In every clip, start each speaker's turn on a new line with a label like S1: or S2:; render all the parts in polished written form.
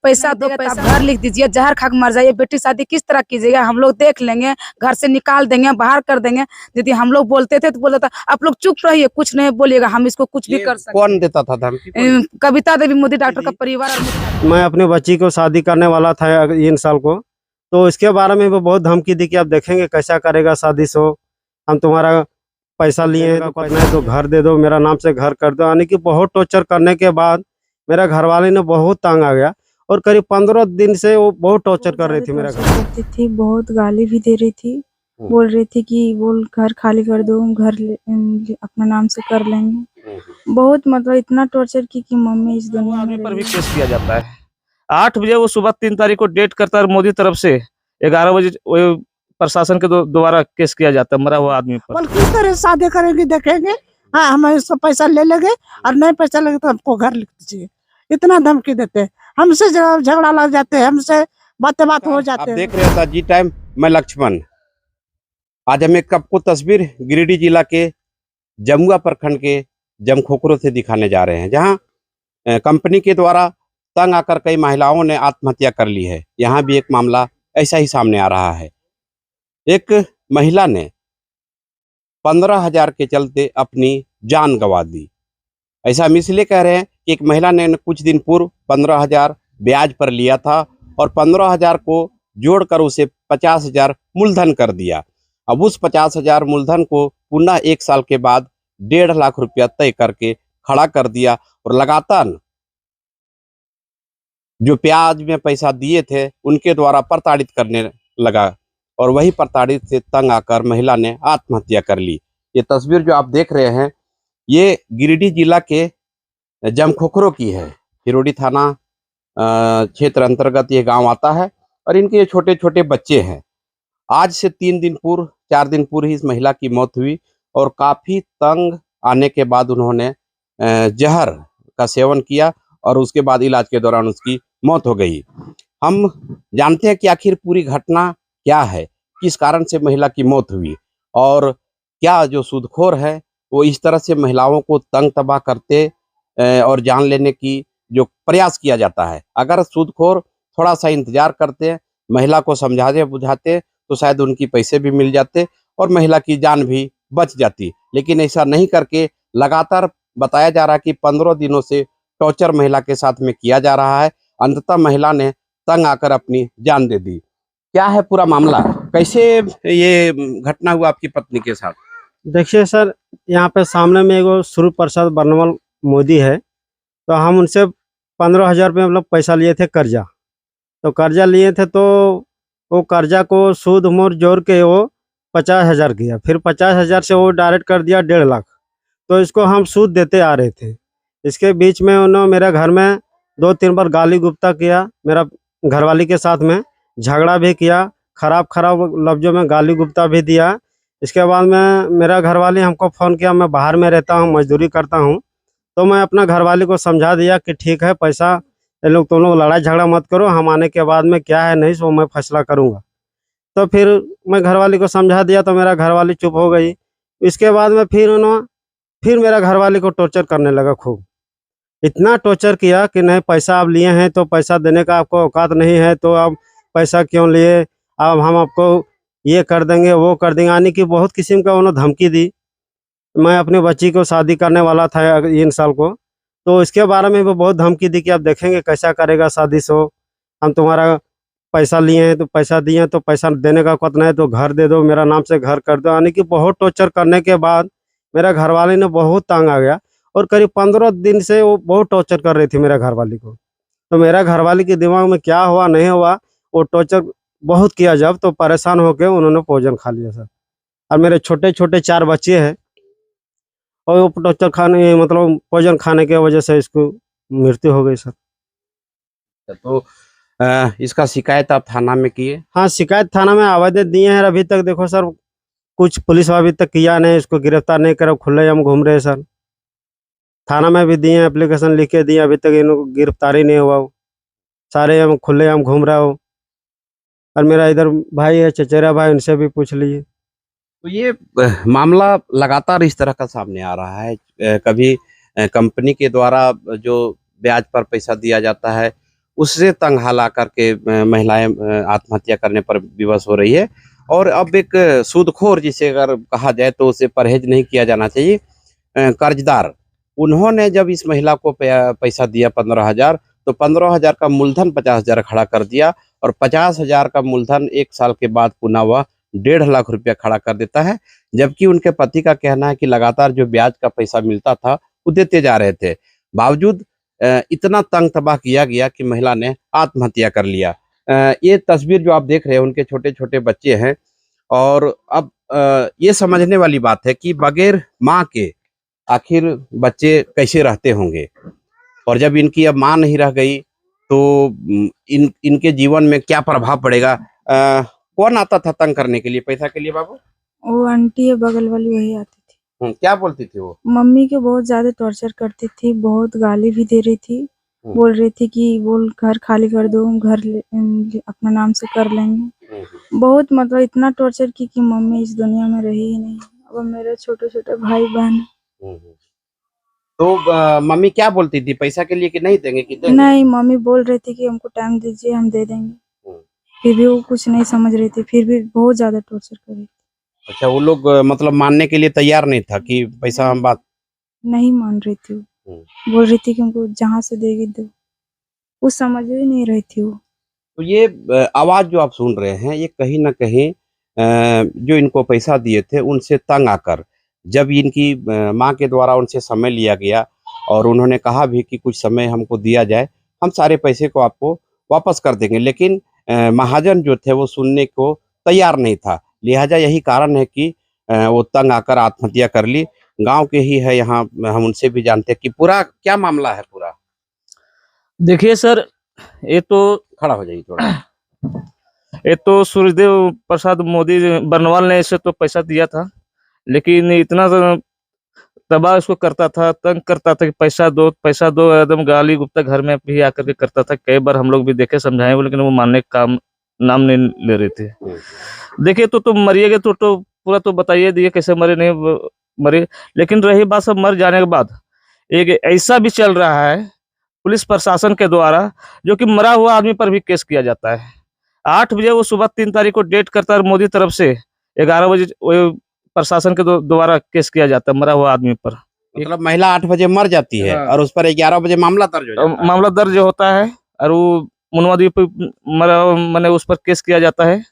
S1: पैसा दो, पैसा घर लिख दीजिए, जहर खा के मर जाइए, बेटी शादी किस तरह कीजिएगा, हम लोग देख लेंगे, घर से निकाल देंगे, बाहर कर देंगे। दीदी हम लोग बोलते थे तो बोला था आप लोग चुप रहिए, कुछ नहीं बोलिएगा, हम इसको कुछ भी कर सकते।
S2: कौन देता था धमकी?
S1: कविता देवी मोदी डॉक्टर का परिवार।
S3: मैं अपनी बच्ची को शादी करने वाला था इन साल को, तो इसके बारे में वो बहुत धमकी दी कि आप देखेंगे कैसा करेगा शादी से, हम तुम्हारा पैसा लिए तो घर दे दो, मेरा नाम से घर कर दो, यानी कि बहुत टॉर्चर करने के बाद मेरा घरवाले ने बहुत तंग आ गया और करीब 15 दिन से वो बहुत टॉर्चर कर रही थी मेरा घर।
S4: करती थी, बहुत गाली भी दे रही थी, बोल रही थी कि बोल घर खाली कर दो, हम घर अपना नाम से कर लेंगे। बहुत मतलब इतना टॉर्चर की कि मम्मी इस दुनिया में
S5: पर भी केस किया जाता है। 8 बजे वो सुबह 3 तारीख को डेट करता है मोदी तरफ से, 11 बजे प्रशासन के द्वारा केस किया जाता है मरा हुआ आदमी पर।
S6: बोल किस तरह शादी करेंगे देखेंगे, हाँ हम इसको पैसा ले लेंगे और नहीं पैसा लगे तो हमको घर लिख दीजिए, इतना धमकी देते हैं। हमसे झगड़ा लग जाते हैं, हमसे बात हो जाते हैं।
S2: देख रहे था जी टाइम, मैं लक्ष्मण। आज हम एक आपको तस्वीर गिरिडीह जिला के जमुआ प्रखंड के जमखोखरो से दिखाने जा रहे हैं, जहां कंपनी के द्वारा तंग आकर कई महिलाओं ने आत्महत्या कर ली है। यहाँ भी एक मामला ऐसा ही सामने आ रहा है। एक महिला ने 15,000 के चलते अपनी जान गंवा दी। ऐसा हम इसलिए कह रहे हैं कि एक महिला ने कुछ दिन पूर्व 15,000 ब्याज पर लिया था और 15,000 को जोड़कर उसे 50,000 मूलधन कर दिया। अब उस 50,000 मूलधन को पुनः 1 साल के बाद 1.5 लाख रुपया तय करके खड़ा कर दिया और लगातार जो ब्याज में पैसा दिए थे उनके द्वारा प्रताड़ित करने लगा और वही प्रताड़ित से तंग आकर महिला ने आत्महत्या कर ली। ये तस्वीर जो आप देख रहे हैं ये गिरिडीह जिला के जमखोखरो की है। हिरोडी थाना क्षेत्र अंतर्गत ये गांव आता है और इनके ये छोटे छोटे बच्चे हैं। आज से 4 दिन पूर्व ही इस महिला की मौत हुई और काफ़ी तंग आने के बाद उन्होंने जहर का सेवन किया और उसके बाद इलाज के दौरान उसकी मौत हो गई। हम जानते हैं कि आखिर पूरी घटना क्या है, किस कारण से महिला की मौत हुई और क्या जो सूदखोर है वो इस तरह से महिलाओं को तंग तबाह करते और जान लेने की जो प्रयास किया जाता है। अगर सूदखोर थोड़ा सा इंतजार करते, महिला को समझाते बुझाते तो शायद उनकी पैसे भी मिल जाते और महिला की जान भी बच जाती, लेकिन ऐसा नहीं करके लगातार बताया जा रहा है कि 15 दिनों से टॉर्चर महिला के साथ में किया जा रहा है। अंततः महिला ने तंग आकर अपनी जान दे दी। क्या है पूरा मामला, कैसे ये घटना हुआ आपकी पत्नी के साथ?
S3: देखिए सर, यहाँ पे सामने में एगो सूर्य प्रसाद बर्नवाल मोदी है, तो हम उनसे 15,000 रुपये मतलब पैसा लिए थे कर्जा। तो कर्जा लिए थे तो वो कर्जा को सूद मूर जोड़ के वो 50,000 किया, फिर 50,000 से वो डायरेक्ट कर दिया 1.5 लाख। तो इसको हम सूद देते आ रहे थे। इसके बीच में उन्होंने मेरे घर में 2-3 बार गाली गुप्ता किया, मेरा घरवाली के साथ में झगड़ा भी किया, खराब लफ्जों में गाली गुप्ता भी दिया। इसके बाद में मेरा घरवाली हमको फ़ोन किया, मैं बाहर में रहता हूँ, मजदूरी करता हूँ, तो मैं अपना घरवाली को समझा दिया कि ठीक है पैसा ये लोग तुम लोग लड़ाई झगड़ा मत करो, हम आने के बाद में क्या है नहीं सो मैं फैसला करूँगा। तो फिर मैं घरवाली को समझा दिया तो मेरा घरवाली चुप हो गई। इसके बाद में फिर मेरा घरवाली को टॉर्चर करने लगा खूब। इतना टॉर्चर किया कि नहीं पैसा आप लिए हैं तो पैसा देने का आपको औकात नहीं है, तो अब पैसा क्यों लिए, अब हम आपको ये कर देंगे वो कर देंगे, यानी कि बहुत किस्म का उन्होंने धमकी दी। मैं अपनी बच्ची को शादी करने वाला था इन साल को, तो इसके बारे में भी बहुत धमकी दी कि आप देखेंगे कैसा करेगा शादी से, हम तुम्हारा पैसा लिए हैं तो पैसा दिए हैं तो पैसा देने का औकात नहीं है तो घर दे दो, मेरा नाम से घर कर दो, यानी कि बहुत टॉर्चर करने के बाद मेरा घरवाले ने बहुत तंग आ गया और करीब 15 दिन से वो बहुत टॉर्चर कर रही थी मेरा घरवाली को। तो मेरा घरवाली के दिमाग में क्या हुआ नहीं हुआ, वो टॉर्चर बहुत किया जब, तो परेशान होकर उन्होंने भोजन खा लिया सर। और मेरे छोटे छोटे 4 बच्चे हैं और वो टॉर्चर खाने मतलब भोजन खाने की वजह से इसको मृत्यु हो गई सर।
S2: तो इसका शिकायत आप थाना में किए?
S3: हाँ, शिकायत थाना में आवेदन दिए हैं, अभी तक देखो सर कुछ पुलिस अभी तक किया नहीं, इसको गिरफ्तार नहीं करा, खुले हम घूम रहे सर। थाना में भी दिए, एप्लीकेशन लिख के दिए, अभी तक इनको गिरफ्तारी नहीं हुआ। सारे हम खुले हम घूम रहा हो। और मेरा इधर भाई है चचेरा भाई, उनसे भी पूछ लीजिए।
S2: तो ये मामला लगातार इस तरह का सामने आ रहा है। कभी कंपनी के द्वारा जो ब्याज पर पैसा दिया जाता है उससे तंग हाला करके महिलाएं आत्महत्या करने पर विवश हो रही है। और अब एक सूदखोर जिसे अगर कहा जाए तो उसे परहेज नहीं किया जाना चाहिए, कर्जदार, उन्होंने जब इस महिला को पैसा दिया 15,000, तो 15,000 का मूलधन 50,000 खड़ा कर दिया और 50,000 का मूलधन 1 साल के बाद पुनः वह 1.5 लाख रुपया खड़ा कर देता है। जबकि उनके पति का कहना है कि लगातार जो ब्याज का पैसा मिलता था वो देते जा रहे थे। बावजूद इतना तंग तबाह किया गया कि महिला ने आत्महत्या कर लिया। ये तस्वीर जो आप देख रहे हैं उनके छोटे छोटे बच्चे हैं। और अब ये समझने वाली बात है कि बगैर माँ के आखिर बच्चे कैसे रहते होंगे, और जब इनकी अब माँ नहीं रह गई तो इनके जीवन में क्या प्रभाव पड़ेगा। कौन आता था तंग करने के लिए, पैसा के लिए बाबू?
S4: वो आंटी है बगल वाली, वही आती थी।
S2: क्या बोलती थी वो?
S4: मम्मी के बहुत ज्यादा टॉर्चर करती थी, बहुत गाली भी दे रही थी। बोल रही थी कि बोल घर खाली कर दो, हम घर अपना नाम से कर लेंगे। बहुत मतलब इतना टॉर्चर की कि मम्मी इस दुनिया में रही ही नहीं। अब मेरे छोटे छोटे भाई बहन।
S2: तो मम्मी क्या बोलती थी, पैसा के लिए कि नहीं देंगे कि देंगे?
S4: नहीं, मम्मी बोल रही थी कि हमको टाइम दीजिए, हम दे देंगे। फिर भी वो कुछ नहीं समझ रही थी, फिर भी बहुत ज्यादा टॉर्चर कर रही थी।
S2: अच्छा, वो लोग मतलब मानने के लिए तैयार नहीं था कि पैसा हम बात
S4: नहीं मान रही थी। बोल रही थी कि हमको जहाँ से देगी दो, वो समझ ही नहीं रही थी वो।
S2: तो ये आवाज जो आप सुन रहे हैं ये कहीं ना कहीं जो इनको पैसा दिए थे उनसे तंग आकर, जब इनकी माँ के द्वारा उनसे समय लिया गया और उन्होंने कहा भी कि कुछ समय हमको दिया जाए, हम सारे पैसे को आपको वापस कर देंगे, लेकिन महाजन जो थे वो सुनने को तैयार नहीं था। लिहाजा यही कारण है कि वो तंग आकर आत्महत्या कर ली। गांव के ही है, यहाँ हम उनसे भी जानते हैं कि पूरा क्या मामला है पूरा।
S5: देखिए सर, ये तो
S2: खड़ा हो जाइए थोड़ा।
S5: ये तो सूर्यदेव प्रसाद मोदी बर्नवाल ने इसे तो पैसा दिया था, लेकिन इतना तबाह इसको करता था, तंग करता था कि पैसा दो पैसा दो, एकदम गाली गुप्ता घर में भी आकर के करता था। कई बार हम लोग भी देखे, समझाए वो, लेकिन वो मानने का काम नाम नहीं ले रहे थे। देखिए तो तुम मरिएगे तो पूरा तो बताइए दिए कैसे मरे, नहीं मरे। लेकिन रही बात सब मर जाने के बाद, एक ऐसा भी चल रहा है पुलिस प्रशासन के द्वारा, जो कि मरा हुआ आदमी पर भी केस किया जाता है। 8 बजे वो सुबह 3 तारीख को डेट करता है, मोदी तरफ से 11 बजे वो प्रशासन के द्वारा केस किया जाता है मरा हुआ आदमी पर।
S2: मतलब महिला 8 बजे मर जाती है और उस पर 11 बजे मामला दर्ज हो जाता है।
S5: मामला दर्ज होता है और वो मुनवादी पे मैंने उस पर केस किया जाता है।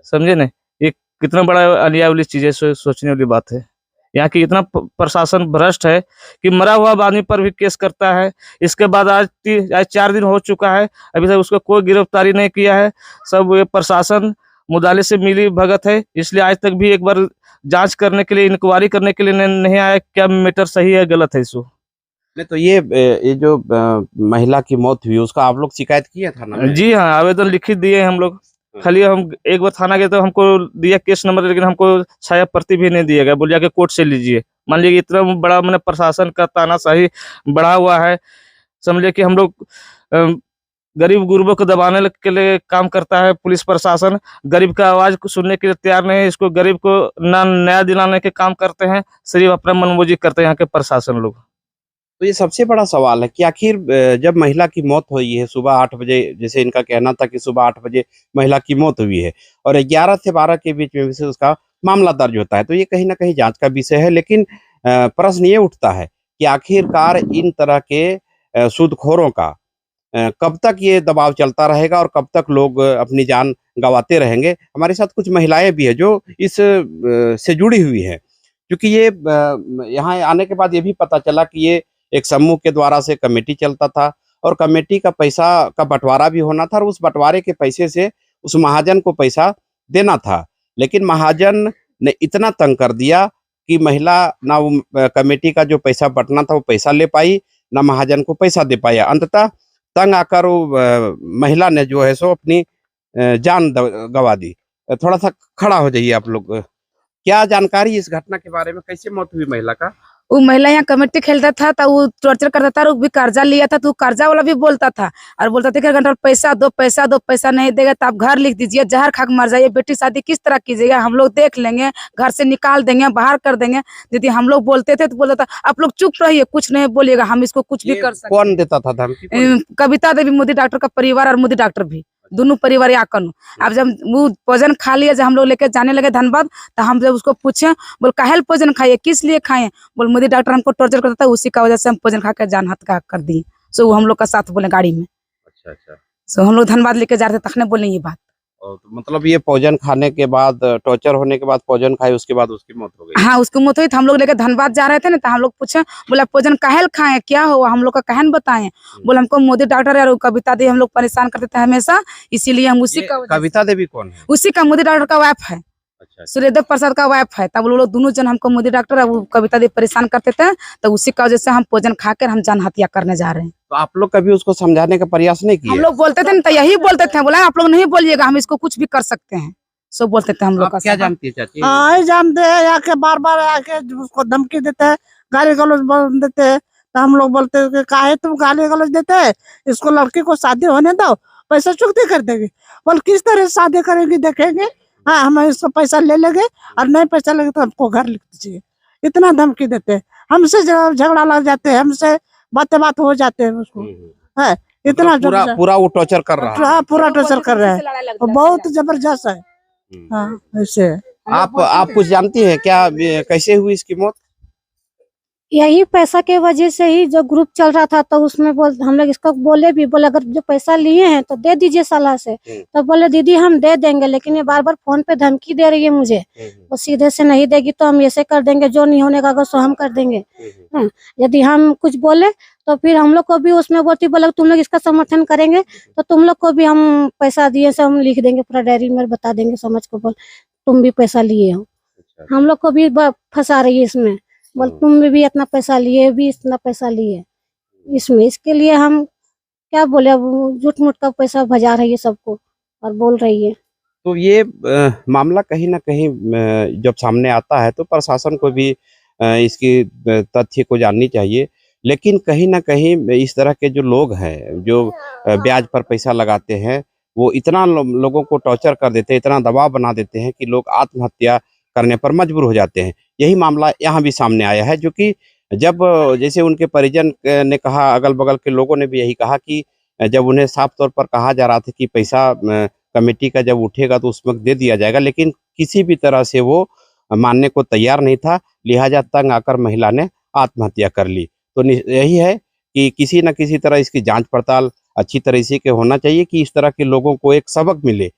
S5: समझे ना, ये कितना बड़ा अन्याय वाली चीज है, सोचने वाली बात है। यहाँ की इतना प्रशासन भ्रष्ट है कि मरा हुआ आदमी पर भी केस करता है। इसके बाद आज 4 दिन हो चुका है, अभी तक उसको कोई गिरफ्तारी नहीं किया है। सब ये प्रशासन मुदाले से मिली भगत है, इसलिए आज तक भी एक बार जांच करने के लिए, इंक्वायरी करने के लिए नहीं आया क्या मैटर सही है गलत है। इसको
S2: नहीं तो ये जो महिला की मौत हुई उसका आप लोग शिकायत किए थाना में?
S5: जी हाँ, आवेदन लिखित दिए हम लोग। खाली हम एक बार थाना गए तो हमको दिया केस नंबर, लेकिन हमको छाया प्रति भी नहीं दिया गया। बोलिए कि कोर्ट से लीजिए। मान लीजिए इतना बड़ा मैंने प्रशासन का तानाशाही बढ़ा हुआ है। समझिए कि हम लोग गरीब गुरबों को दबाने के लिए काम करता है पुलिस प्रशासन। गरीब का आवाज को सुनने के लिए तैयार नहीं है। इसको गरीब को ना न्याय दिलाने के काम करते हैं, सिर्फ अपना मनमोजी करते हैं यहाँ के प्रशासन लोग।
S2: तो ये सबसे बड़ा सवाल है कि आखिर जब महिला की मौत हुई है सुबह 8 बजे, जैसे इनका कहना था कि सुबह 8 बजे महिला की मौत हुई है और 11 से 12 के बीच में भी उसका मामला दर्ज होता है, तो ये कहीं ना कहीं जांच का विषय है। लेकिन प्रश्न ये उठता है कि आखिरकार इन तरह के सूदखोरों का कब तक ये दबाव चलता रहेगा और कब तक लोग अपनी जान गंवाते रहेंगे। हमारे साथ कुछ महिलाएं भी है जो इस से जुड़ी हुई है, क्योंकि ये यहाँ आने के बाद ये भी पता चला कि ये एक समूह के द्वारा से कमेटी चलता था और कमेटी का पैसा का बंटवारा भी होना था और उस बंटवारे के पैसे से उस महाजन को पैसा देना था। लेकिन महाजन ने इतना तंग कर दिया कि महिला ना वो कमेटी का जो पैसा बंटना था वो पैसा ले पाई, ना महाजन को पैसा दे पाया। अंततः तंग आकर वो महिला ने जो है सो अपनी जान गंवा दी। थोड़ा सा खड़ा हो जाइए आप लोग। क्या जानकारी इस घटना के बारे में, कैसे मौत हुई महिला का?
S1: वो महिला यहाँ कमेटी खेलता था तो वो टॉर्चर करता था, और वो भी कर्जा लिया था तो वो कर्जा वाला भी बोलता था और बोलता था कि घंटा पैसा दो, पैसा दो, पैसा नहीं देगा तो आप घर लिख दीजिए, जहर खा के मर जाइए, बेटी शादी किस तरह कीजिएगा, हम लोग देख लेंगे, घर से निकाल देंगे, बाहर कर देंगे। दीदी हम लोग बोलते थे तो बोलता था आप लोग चुप रहिए, कुछ नहीं बोलिएगा, हम इसको कुछ भी
S2: ये
S1: कर सकते
S2: कौन देता था धमकी?
S1: कविता देवी मोदी डॉक्टर का परिवार और मोदी डॉक्टर भी दोनों परिवार आकर। अब जब वो भोजन खा लिया, जब हम लोग लेके जाने लगे धनबाद, तो हम जब उसको पूछे बोल काहे भोजन खाइए, किस लिए खाए, बोल मोदी डॉक्टर हमको टॉर्चर करता था, उसी का वजह से हम भोजन खा कर जान हाथ का कर दिए। सो वो हम लोग का साथ बोले गाड़ी में।
S2: अच्छा अच्छा।
S1: सो हम लोग धनबाद लेके जा रहे थे, तखने बोले ये बात।
S2: और तो मतलब ये भोजन खाने के बाद, टॉर्चर होने के बाद भोजन खाए, उसके बाद उसकी मौत हो गई।
S1: हाँ उसको मौत हुई। तो हम लोग लेके धनबाद जा रहे थे ना, तो हम लोग पूछे बोला भोजन काहे खाए, क्या हुआ, हम लोग का कहन बताएं। बोले हमको मोदी डॉक्टर और कविता देवी हम लोग परेशान करते थे हमेशा, इसीलिए हम उसी
S2: ये
S1: का
S2: कविता देवी कौन है?
S1: उसी का मोदी डॉक्टर का वाइफ है,
S2: अच्छा।
S1: सूर्यदेव प्रसाद का वाइफ है। तब वो लोग दोनों जन हमको मोदी डॉक्टर और वो कविता देवी परेशान करते थे, तो उसी का वजह से हम भोजन खाकर हम जान हत्या करने जा रहे हैं।
S2: तो आप लोग कभी उसको समझाने का प्रयास नहीं
S1: हम
S2: किए?
S1: लोग बोलते थे ना, तो यही बोलते थे, बोला आप लोग नहीं बोलिएगा, हम इसको कुछ भी कर सकते हैं, सब बोलते थे हम लोग
S2: आप
S1: का।
S2: क्या जानती है चाची?
S6: हाँ ही जानते हैं, आके बार बार आके उसको धमकी देते हैं, गाली गलौज बोल देते हैं। तो हम लोग बोलते हैं कि काहे तुम गाली गलौज देते हैं, इसको लड़की को शादी होने दो, पैसा चुकती कर देगी। बोल किस तरह से शादी करेंगी देखेंगे, हाँ हम इसको पैसा ले लेंगे, और नहीं पैसा लगे तो हमको घर लिख दीजिए। इतना धमकी देते हैं, हमसे झगड़ा लग जाते हैं, हमसे बात हो जाते हैं उसको। है इतना
S2: मतलब पूरा वो टॉर्चर कर रहा है।
S6: हाँ पूरा टॉर्चर कर रहे हैं, बहुत जबरदस्त है। हाँ ऐसे
S2: आप कुछ जानती हैं क्या, कैसे हुई इसकी मौत?
S7: यही पैसा के वजह से ही जो ग्रुप चल रहा था, तो उसमें हम लोग इसको बोले अगर जो पैसा लिए हैं तो दे दीजिए साला से। तो बोले दीदी हम दे देंगे, लेकिन ये बार बार फोन पे धमकी दे रही है मुझे, वो सीधे से नहीं देगी तो हम ऐसे कर देंगे, जो नहीं होने का सो हम कर देंगे। यदि हम कुछ बोले तो फिर हम लोग को भी उसमें बोलती, बोले तुम लोग इसका समर्थन करेंगे तो तुम लोग को भी हम पैसा दिए से हम लिख देंगे, पूरा डायरी में बता देंगे समाज को, बोल तुम भी पैसा लिए हो। हम लोग को भी फंसा रही है इसमें, बोल तुम भी इतना पैसा लिए, भी इतना पैसा लिए इसमें। इसके लिए हम क्या बोले, अब झूठ मूठ का पैसा भजा रही है सबको और बोल रही है।
S2: तो ये मामला कहीं ना कहीं जब सामने आता है तो प्रशासन को भी इसकी तथ्य को जाननी चाहिए, लेकिन कहीं ना कहीं इस तरह के जो लोग हैं जो ब्याज पर पैसा लगाते हैं, वो इतना लोगों को टॉर्चर कर देते हैं, इतना दबाव बना देते हैं कि लोग आत्महत्या करने पर मजबूर हो जाते हैं। यही मामला यहाँ भी सामने आया है, जो कि जब जैसे उनके परिजन ने कहा, अगल बगल के लोगों ने भी यही कहा कि जब उन्हें साफ तौर पर कहा जा रहा था कि पैसा कमेटी का जब उठेगा तो उस वक्त दे दिया जाएगा, लेकिन किसी भी तरह से वो मानने को तैयार नहीं था, लिहाजा तंग आकर महिला ने आत्महत्या कर ली। तो यही है कि किसी न किसी तरह इसकी जांच पड़ताल अच्छी तरह से होना चाहिए कि इस तरह के लोगों को एक सबक मिले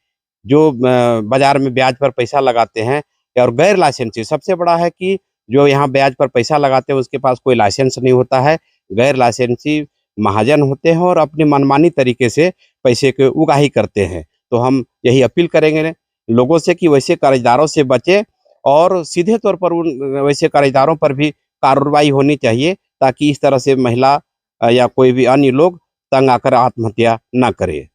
S2: जो बाजार में ब्याज पर पैसा लगाते हैं और गैर लाइसेंसी। सबसे बड़ा है कि जो यहाँ ब्याज पर पैसा लगाते हैं उसके पास कोई लाइसेंस नहीं होता है, गैर लाइसेंसी महाजन होते हैं और अपनी मनमानी तरीके से पैसे की उगाही करते हैं। तो हम यही अपील करेंगे लोगों से कि वैसे कर्जदारों से बचें और सीधे तौर पर उन वैसे कर्जदारों पर भी कार्रवाई होनी चाहिए, ताकि इस तरह से महिला या कोई भी अन्य लोग तंग आकर आत्महत्या न करे।